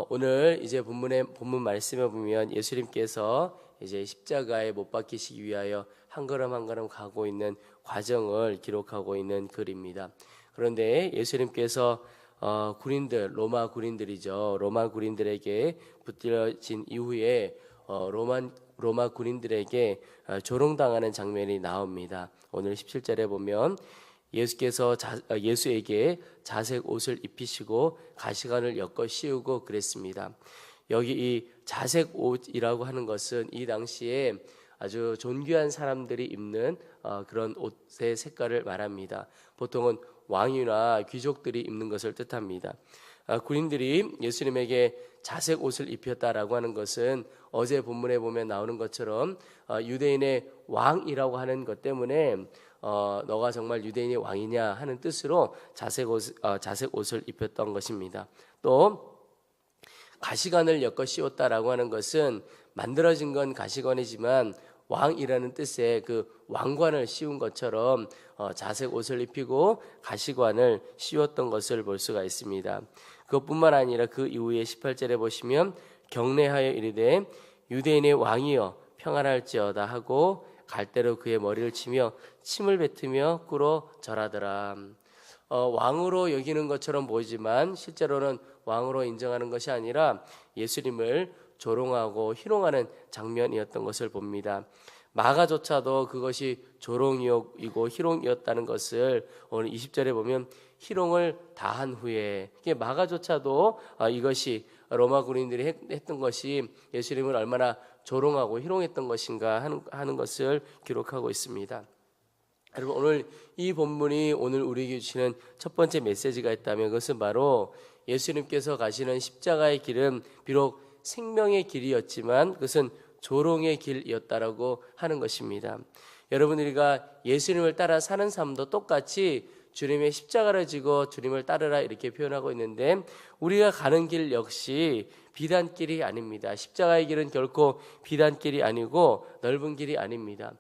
오늘 이제 본문 말씀에 보면 예수님께서 이제 십자가에 못 박히시기 위하여 한 걸음 한 걸음 가고 있는 과정을 기록하고 있는 글입니다. 그런데 예수님께서 로마 군인들이죠. 로마 군인들에게 붙들려진 이후에 로마 군인들에게 조롱당하는 장면이 나옵니다. 오늘 17절에 보면 예수께서 예수에게 자색 옷을 입히시고 가시관을 엮어 씌우고 그랬습니다. 여기 이 자색 옷이라고 하는 것은 이 당시에 아주 존귀한 사람들이 입는 그런 옷의 색깔을 말합니다. 보통은 왕이나 귀족들이 입는 것을 뜻합니다. 군인들이 예수님에게 자색 옷을 입혔다라고 하는 것은 어제 본문에 보면 나오는 것처럼 유대인의 왕이라고 하는 것 때문에 너가 정말 유대인의 왕이냐 하는 뜻으로 자색 옷을 입혔던 것입니다. 또 가시관을 엮어 씌웠다라고 하는 것은 만들어진 건 가시관이지만 왕이라는 뜻의 그 왕관을 씌운 것처럼 자색 옷을 입히고 가시관을 씌웠던 것을 볼 수가 있습니다. 그것뿐만 아니라 그 이후에 18절에 보시면 경례하여 이르되 유대인의 왕이여 평안할지어다 하고 갈대로 그의 머리를 치며 침을 뱉으며 꿇어 절하더라. 왕으로 여기는 것처럼 보이지만 실제로는 왕으로 인정하는 것이 아니라 예수님을 조롱하고 희롱하는 장면이었던 것을 봅니다. 마가조차도 그것이 조롱이고 희롱이었다는 것을 오늘 20절에 보면 희롱을 다한 후에 마가조차도 이것이 로마 군인들이 했던 것이 예수님을 얼마나 조롱하고 희롱했던 것인가 하는 것을 기록하고 있습니다. 여러분, 오늘 이 본문이 오늘 우리에게 주시는 첫 번째 메시지가 있다면 그것은 바로 예수님께서 가시는 십자가의 길은 비록 생명의 길이었지만 그것은 조롱의 길이었다라고 하는 것입니다. 여러분, 우리가 예수님을 따라 사는 삶도 똑같이 주님의 십자가를 지고 주님을 따르라 이렇게 표현하고 있는데 우리가 가는 길 역시 비단길이 아닙니다. 십자가의 길은 결코 비단길이 아니고 넓은 길이 아닙니다.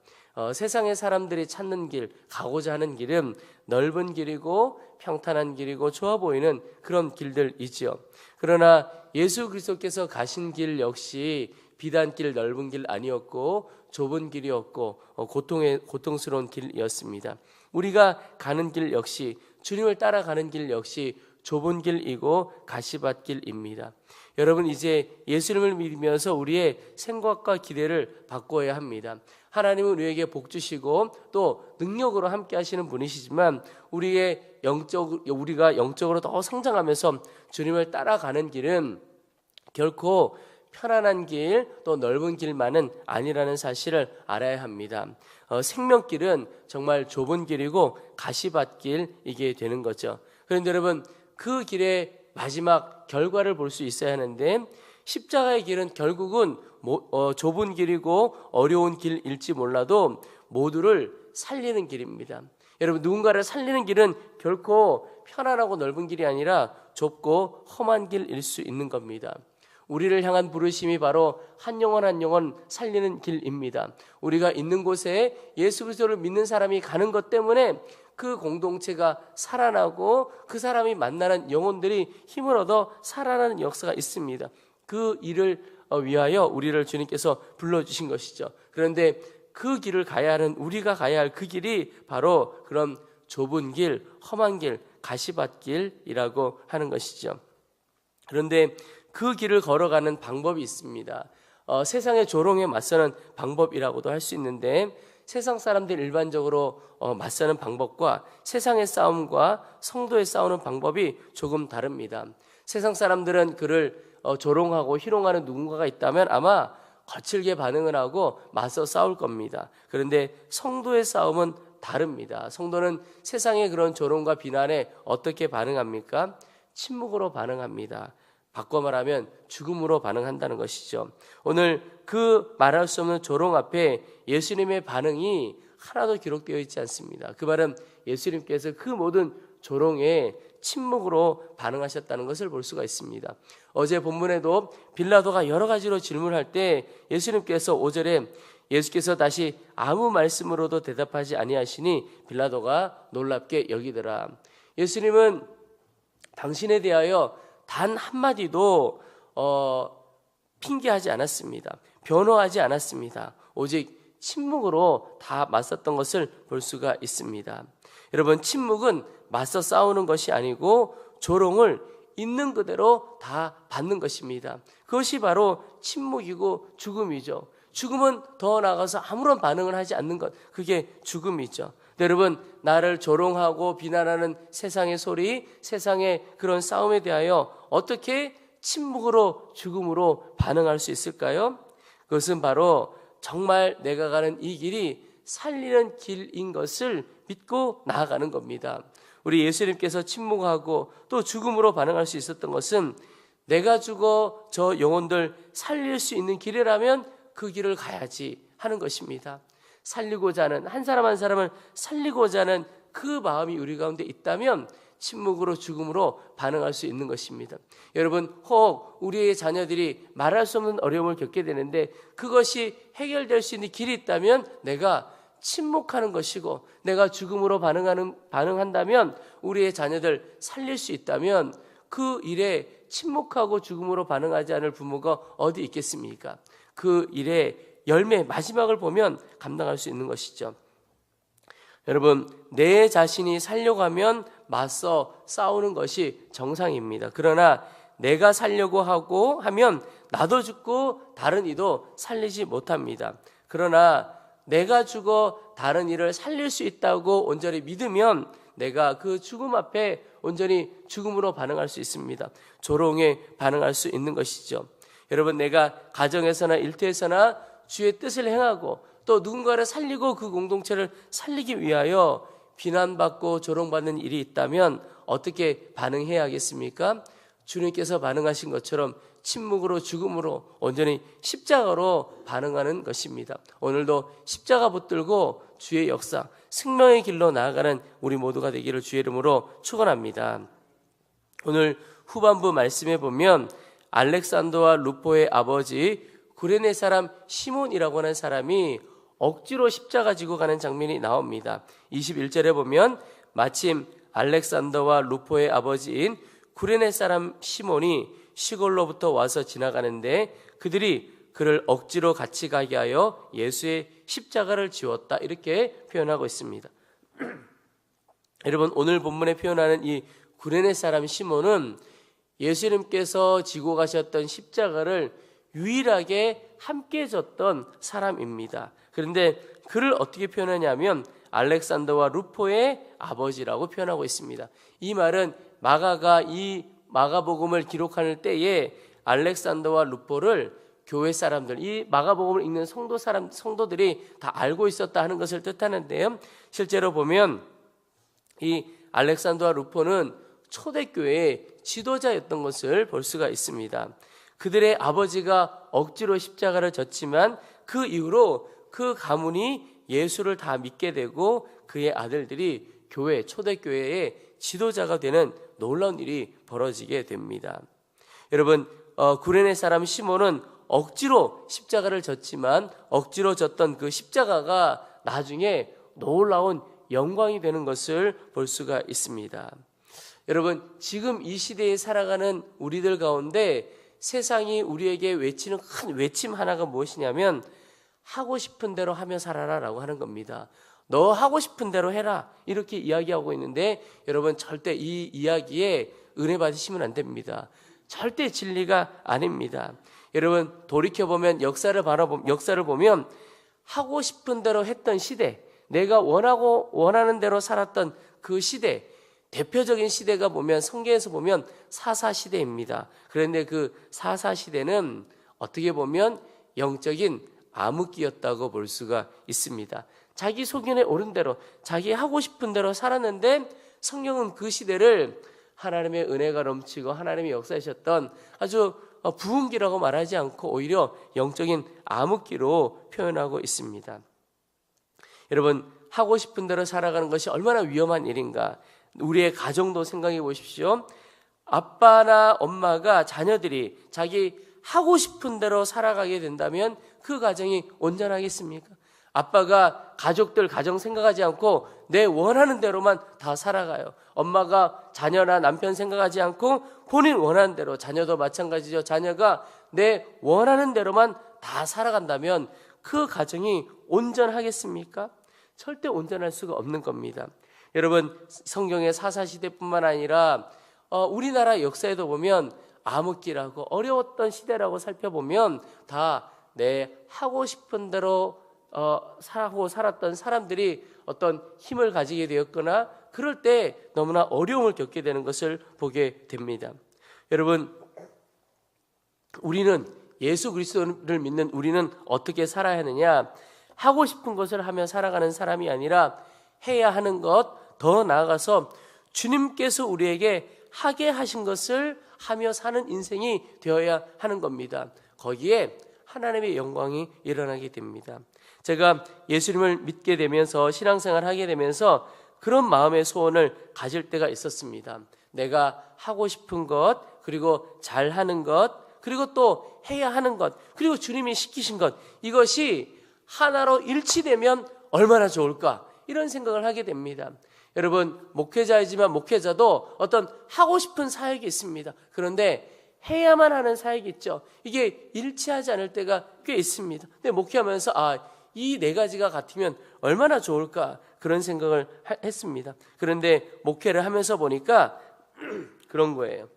세상의 사람들이 찾는 길, 가고자 하는 길은 넓은 길이고 평탄한 길이고 좋아 보이는 그런 길들이지요. 그러나 예수 그리스도께서 가신 길 역시 비단길, 넓은 길 아니었고 좁은 길이었고 고통스러운 길이었습니다. 우리가 가는 길 역시 주님을 따라가는 길 역시 좁은 길이고 가시밭길입니다. 여러분, 이제 예수님을 믿으면서 우리의 생각과 기대를 바꿔야 합니다. 하나님은 우리에게 복 주시고 또 능력으로 함께 하시는 분이시지만 우리가 영적으로 더 성장하면서 주님을 따라가는 길은 결코 편안한 길, 또 넓은 길만은 아니라는 사실을 알아야 합니다. 생명길은 정말 좁은 길이고 가시밭길이게 되는 거죠. 그런데 여러분, 그 길의 마지막 결과를 볼 수 있어야 하는데 십자가의 길은 결국은 좁은 길이고 어려운 길일지 몰라도 모두를 살리는 길입니다. 여러분, 누군가를 살리는 길은 결코 편안하고 넓은 길이 아니라 좁고 험한 길일 수 있는 겁니다. 우리를 향한 부르심이 바로 한 영혼 한 영혼 살리는 길입니다. 우리가 있는 곳에 예수 그리스도를 믿는 사람이 가는 것 때문에 그 공동체가 살아나고 그 사람이 만나는 영혼들이 힘을 얻어 살아나는 역사가 있습니다. 그 일을 위하여 우리를 주님께서 불러주신 것이죠. 그런데 그 길을 가야 하는 우리가 가야 할 그 길이 바로 그런 좁은 길, 험한 길, 가시밭길이라고 하는 것이죠. 그런데 그 길을 걸어가는 방법이 있습니다. 세상의 조롱에 맞서는 방법이라고도 할 수 있는데 세상 사람들 일반적으로 맞서는 방법과 세상의 싸움과 성도의 싸우는 방법이 조금 다릅니다. 세상 사람들은 그를 조롱하고 희롱하는 누군가가 있다면 아마 거칠게 반응을 하고 맞서 싸울 겁니다. 그런데 성도의 싸움은 다릅니다. 성도는 세상의 그런 조롱과 비난에 어떻게 반응합니까? 침묵으로 반응합니다. 바꿔 말하면 죽음으로 반응한다는 것이죠. 오늘 그 말할 수 없는 조롱 앞에 예수님의 반응이 하나도 기록되어 있지 않습니다. 그 말은 예수님께서 그 모든 조롱에 침묵으로 반응하셨다는 것을 볼 수가 있습니다. 어제 본문에도 빌라도가 여러 가지로 질문할 때 예수님께서 5절에 예수께서 다시 아무 말씀으로도 대답하지 아니하시니 빌라도가 놀랍게 여기더라. 예수님은 당신에 대하여 단 한마디도 핑계하지 않았습니다. 변호하지 않았습니다. 오직 침묵으로 다 맞섰던 것을 볼 수가 있습니다. 여러분, 침묵은 맞서 싸우는 것이 아니고 조롱을 있는 그대로 다 받는 것입니다. 그것이 바로 침묵이고 죽음이죠. 죽음은 더 나아가서 아무런 반응을 하지 않는 것, 그게 죽음이죠. 여러분, 나를 조롱하고 비난하는 세상의 소리, 세상의 그런 싸움에 대하여 어떻게 침묵으로 죽음으로 반응할 수 있을까요? 그것은 바로 정말 내가 가는 이 길이 살리는 길인 것을 믿고 나아가는 겁니다. 우리 예수님께서 침묵하고 또 죽음으로 반응할 수 있었던 것은 내가 죽어 저 영혼들 살릴 수 있는 길이라면 그 길을 가야지 하는 것입니다. 살리고자 하는, 한 사람 한 사람을 살리고자 하는 그 마음이 우리 가운데 있다면 침묵으로 죽음으로 반응할 수 있는 것입니다. 여러분, 혹 우리의 자녀들이 말할 수 없는 어려움을 겪게 되는데 그것이 해결될 수 있는 길이 있다면 내가 침묵하는 것이고, 내가 죽음으로 반응한다면 우리의 자녀들 살릴 수 있다면 그 일에 침묵하고 죽음으로 반응하지 않을 부모가 어디 있겠습니까? 그 일의 열매, 마지막을 보면 감당할 수 있는 것이죠. 여러분, 내 자신이 살려고 하면 맞서 싸우는 것이 정상입니다. 그러나 내가 살려고 하면 나도 죽고 다른 이도 살리지 못합니다. 그러나 내가 죽어 다른 이를 살릴 수 있다고 온전히 믿으면 내가 그 죽음 앞에 온전히 죽음으로 반응할 수 있습니다. 조롱에 반응할 수 있는 것이죠. 여러분, 내가 가정에서나 일터에서나 주의 뜻을 행하고 또 누군가를 살리고 그 공동체를 살리기 위하여 비난받고 조롱받는 일이 있다면 어떻게 반응해야 하겠습니까? 주님께서 반응하신 것처럼 침묵으로 죽음으로 온전히 십자가로 반응하는 것입니다. 오늘도 십자가 붙들고 주의 역사, 생명의 길로 나아가는 우리 모두가 되기를 주의 이름으로 축원합니다. 오늘 후반부 말씀에 보면 알렉산더와 루포의 아버지 구레네 사람 시몬이라고 하는 사람이 억지로 십자가 지고 가는 장면이 나옵니다. 21절에 보면 마침 알렉산더와 루포의 아버지인 구레네 사람 시몬이 시골로부터 와서 지나가는데 그들이 그를 억지로 같이 가게 하여 예수의 십자가를 지웠다, 이렇게 표현하고 있습니다. 여러분, 오늘 본문에 표현하는 이 구레네 사람 시몬은 예수님께서 지고 가셨던 십자가를 유일하게 함께 졌던 사람입니다. 그런데 그를 어떻게 표현하냐면 알렉산더와 루포의 아버지라고 표현하고 있습니다. 이 말은 마가가 이 마가복음을 기록할 때에 알렉산더와 루포를 교회 사람들, 이 마가복음을 읽는 성도들이 다 알고 있었다 하는 것을 뜻하는데요. 실제로 보면 이 알렉산더와 루포는 초대교회의 지도자였던 것을 볼 수가 있습니다. 그들의 아버지가 억지로 십자가를 졌지만 그 이후로 그 가문이 예수를 다 믿게 되고 그의 아들들이 초대교회의 지도자가 되는 놀라운 일이 벌어지게 됩니다. 여러분, 구레네 사람 시몬은 억지로 십자가를 졌지만 억지로 졌던 그 십자가가 나중에 놀라운 영광이 되는 것을 볼 수가 있습니다. 여러분, 지금 이 시대에 살아가는 우리들 가운데 세상이 우리에게 외치는 큰 외침 하나가 무엇이냐면 하고 싶은 대로 하며 살아라 라고 하는 겁니다. 너 하고 싶은 대로 해라, 이렇게 이야기하고 있는데 여러분, 절대 이 이야기에 은혜 받으시면 안 됩니다. 절대 진리가 아닙니다. 여러분, 돌이켜보면 역사를 보면 하고 싶은 대로 했던 시대, 내가 원하는 대로 살았던 그 시대, 대표적인 시대가 보면 성경에서 보면 사사시대입니다. 그런데 그 사사시대는 어떻게 보면 영적인 암흑기였다고 볼 수가 있습니다. 자기 소견에 오른 대로 자기 하고 싶은 대로 살았는데 성경은 그 시대를 하나님의 은혜가 넘치고 하나님의 역사하셨던 아주 부흥기라고 말하지 않고 오히려 영적인 암흑기로 표현하고 있습니다. 여러분, 하고 싶은 대로 살아가는 것이 얼마나 위험한 일인가. 우리의 가정도 생각해 보십시오. 아빠나 엄마가 자녀들이 자기 하고 싶은 대로 살아가게 된다면 그 가정이 온전하겠습니까? 아빠가 가족들 가정 생각하지 않고 내 원하는 대로만 다 살아가요. 엄마가 자녀나 남편 생각하지 않고 본인 원하는 대로, 자녀도 마찬가지죠. 자녀가 내 원하는 대로만 다 살아간다면 그 가정이 온전하겠습니까? 절대 온전할 수가 없는 겁니다. 여러분, 성경의 사사시대뿐만 아니라 우리나라 역사에도 보면 암흑기라고 어려웠던 시대라고 살펴보면 다 내 하고 싶은 대로 살고 살았던 사람들이 어떤 힘을 가지게 되었거나 그럴 때 너무나 어려움을 겪게 되는 것을 보게 됩니다. 여러분, 우리는 예수 그리스도를 믿는 우리는 어떻게 살아야 하느냐? 하고 싶은 것을 하며 살아가는 사람이 아니라 해야 하는 것, 더 나아가서 주님께서 우리에게 하게 하신 것을 하며 사는 인생이 되어야 하는 겁니다. 거기에 하나님의 영광이 일어나게 됩니다. 제가 예수님을 믿게 되면서 신앙생활을 하게 되면서 그런 마음의 소원을 가질 때가 있었습니다. 내가 하고 싶은 것, 그리고 잘하는 것, 그리고 또 해야 하는 것, 그리고 주님이 시키신 것, 이것이 하나로 일치되면 얼마나 좋을까, 이런 생각을 하게 됩니다. 여러분, 목회자이지만 목회자도 어떤 하고 싶은 사역이 있습니다. 그런데 해야만 하는 사역이 있죠. 이게 일치하지 않을 때가 꽤 있습니다. 근데 목회하면서 이 네 가지가 같으면 얼마나 좋을까, 그런 생각을 했습니다. 그런데 목회를 하면서 보니까 그런 거예요.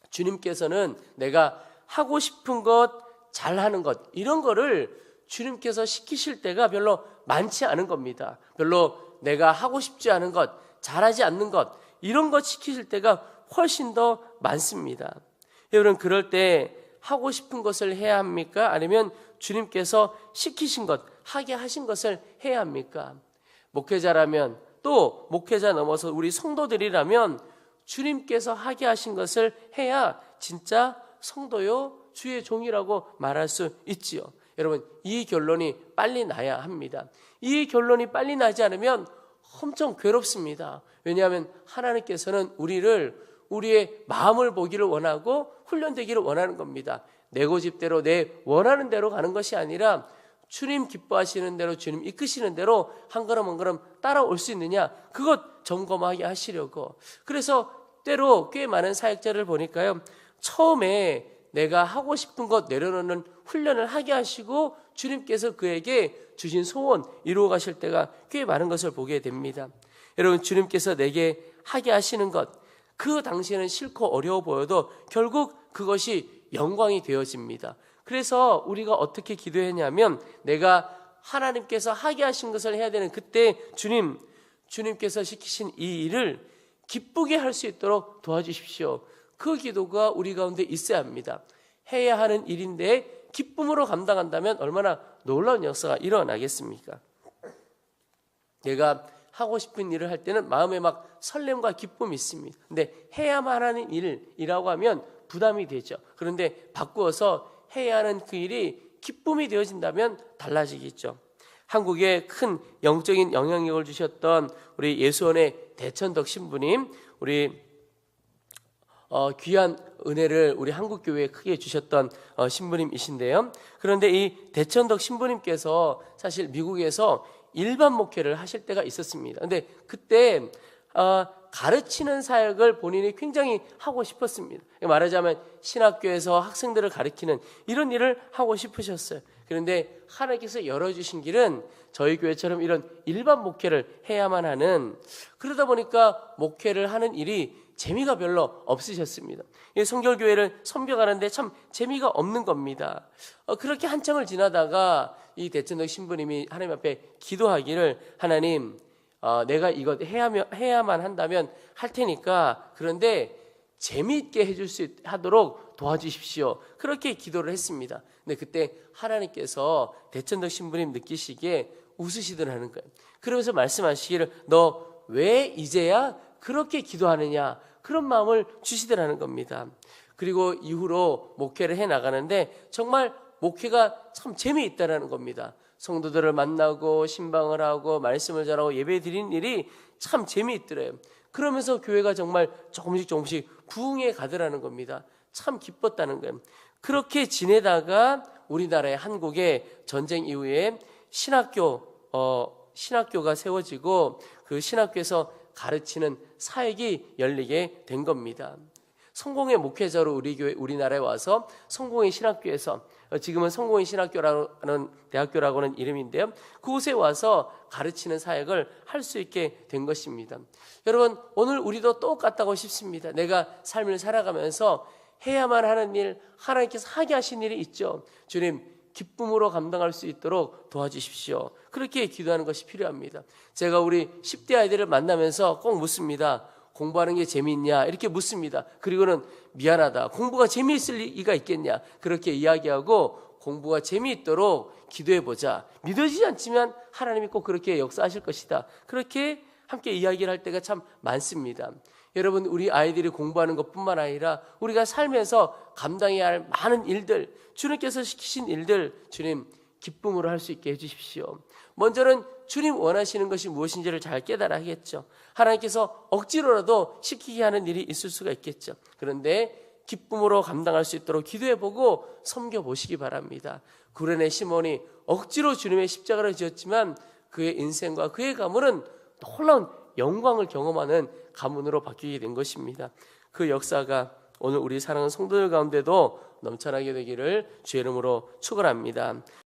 주님께서는 내가 하고 싶은 것, 잘하는 것, 이런 거를 주님께서 시키실 때가 별로 많지 않은 겁니다. 별로 내가 하고 싶지 않은 것, 잘하지 않는 것, 이런 것 시키실 때가 훨씬 더 많습니다. 여러분, 그럴 때 하고 싶은 것을 해야 합니까? 아니면 주님께서 시키신 것, 하게 하신 것을 해야 합니까? 목회자라면, 또 목회자 넘어서 우리 성도들이라면 주님께서 하게 하신 것을 해야 진짜 성도요, 주의 종이라고 말할 수 있지요. 여러분, 이 결론이 빨리 나야 합니다. 이 결론이 빨리 나지 않으면 엄청 괴롭습니다. 왜냐하면 하나님께서는 우리의 마음을 보기를 원하고 훈련되기를 원하는 겁니다. 내 고집대로, 내 원하는 대로 가는 것이 아니라 주님 기뻐하시는 대로, 주님 이끄시는 대로 한 걸음 한 걸음 따라올 수 있느냐, 그것 점검하게 하시려고. 그래서 때로 꽤 많은 사역자를 보니까요, 처음에 내가 하고 싶은 것 내려놓는 훈련을 하게 하시고 주님께서 그에게 주신 소원 이루어 가실 때가 꽤 많은 것을 보게 됩니다. 여러분, 주님께서 내게 하게 하시는 것, 그 당시에는 싫고 어려워 보여도 결국 그것이 영광이 되어집니다. 그래서 우리가 어떻게 기도했냐면, 내가 하나님께서 하게 하신 것을 해야 되는 그때 주님께서 시키신 이 일을 기쁘게 할 수 있도록 도와주십시오. 그 기도가 우리 가운데 있어야 합니다. 해야 하는 일인데 기쁨으로 감당한다면 얼마나 놀라운 역사가 일어나겠습니까? 내가 하고 싶은 일을 할 때는 마음에 막 설렘과 기쁨이 있습니다. 근데 해야만 하는 일이라고 하면 부담이 되죠. 그런데 바꾸어서 해야 하는 그 일이 기쁨이 되어진다면 달라지겠죠. 한국에 큰 영적인 영향력을 주셨던 우리 예수원의 대천덕 신부님, 우리 귀한 은혜를 우리 한국교회에 크게 주셨던 신부님이신데요. 그런데 이 대천덕 신부님께서 사실 미국에서 일반 목회를 하실 때가 있었습니다. 근데 그때 가르치는 사역을 본인이 굉장히 하고 싶었습니다. 말하자면 신학교에서 학생들을 가르치는 이런 일을 하고 싶으셨어요. 그런데 하나님께서 열어주신 길은 저희 교회처럼 이런 일반 목회를 해야만 하는, 그러다 보니까 목회를 하는 일이 재미가 별로 없으셨습니다. 성결교회를 섬겨가는데 참 재미가 없는 겁니다. 그렇게 한참을 지나다가 이 대천덕 신부님이 하나님 앞에 기도하기를, 하나님, 내가 이것 해야만 한다면 할 테니까, 그런데 재미있게 해줄 수 하도록 도와주십시오. 그렇게 기도를 했습니다. 근데 그때 하나님께서 대천덕 신부님 느끼시기에 웃으시더라는 거예요. 그러면서 말씀하시기를, 너 왜 이제야 그렇게 기도하느냐, 그런 마음을 주시더라는 겁니다. 그리고 이후로 목회를 해 나가는데 정말 목회가 참 재미있다라는 겁니다. 성도들을 만나고 신방을 하고 말씀을 전하고 예배 드리는 일이 참 재미있더래요. 그러면서 교회가 정말 조금씩 부흥해 가더라는 겁니다. 참 기뻤다는 거예요. 그렇게 지내다가 우리나라의 한국의 전쟁 이후에 신학교가 세워지고 그 신학교에서 가르치는 사역이 열리게 된 겁니다. 성공의 목회자로 우리나라에 와서 성공의 신학교에서, 지금은 성공의 신학교라는 대학교라고는 이름인데요, 그곳에 와서 가르치는 사역을 할 수 있게 된 것입니다. 여러분, 오늘 우리도 똑같다고 싶습니다. 내가 삶을 살아가면서 해야만 하는 일, 하나님께서 하게 하신 일이 있죠. 주님, 기쁨으로 감당할 수 있도록 도와주십시오. 그렇게 기도하는 것이 필요합니다. 제가 우리 10대 아이들을 만나면서 꼭 묻습니다. 공부하는 게 재미있냐? 이렇게 묻습니다. 그리고는 미안하다, 공부가 재미있을 리가 있겠냐? 그렇게 이야기하고 공부가 재미있도록 기도해보자. 믿어지지 않지만 하나님이 꼭 그렇게 역사하실 것이다. 그렇게 함께 이야기를 할 때가 참 많습니다. 여러분, 우리 아이들이 공부하는 것뿐만 아니라 우리가 살면서 감당해야 할 많은 일들, 주님께서 시키신 일들, 주님 기쁨으로 할 수 있게 해주십시오. 먼저는 주님 원하시는 것이 무엇인지를 잘 깨달아야겠죠. 하나님께서 억지로라도 시키게 하는 일이 있을 수가 있겠죠. 그런데 기쁨으로 감당할 수 있도록 기도해보고 섬겨보시기 바랍니다. 구레네 시몬이 억지로 주님의 십자가를 지었지만 그의 인생과 그의 가문은 놀라운 영광을 경험하는 가문으로 바뀌게 된 것입니다. 그 역사가 오늘 우리 사랑하는 성도들 가운데도 넘쳐나게 되기를 주의 이름으로 축원합니다.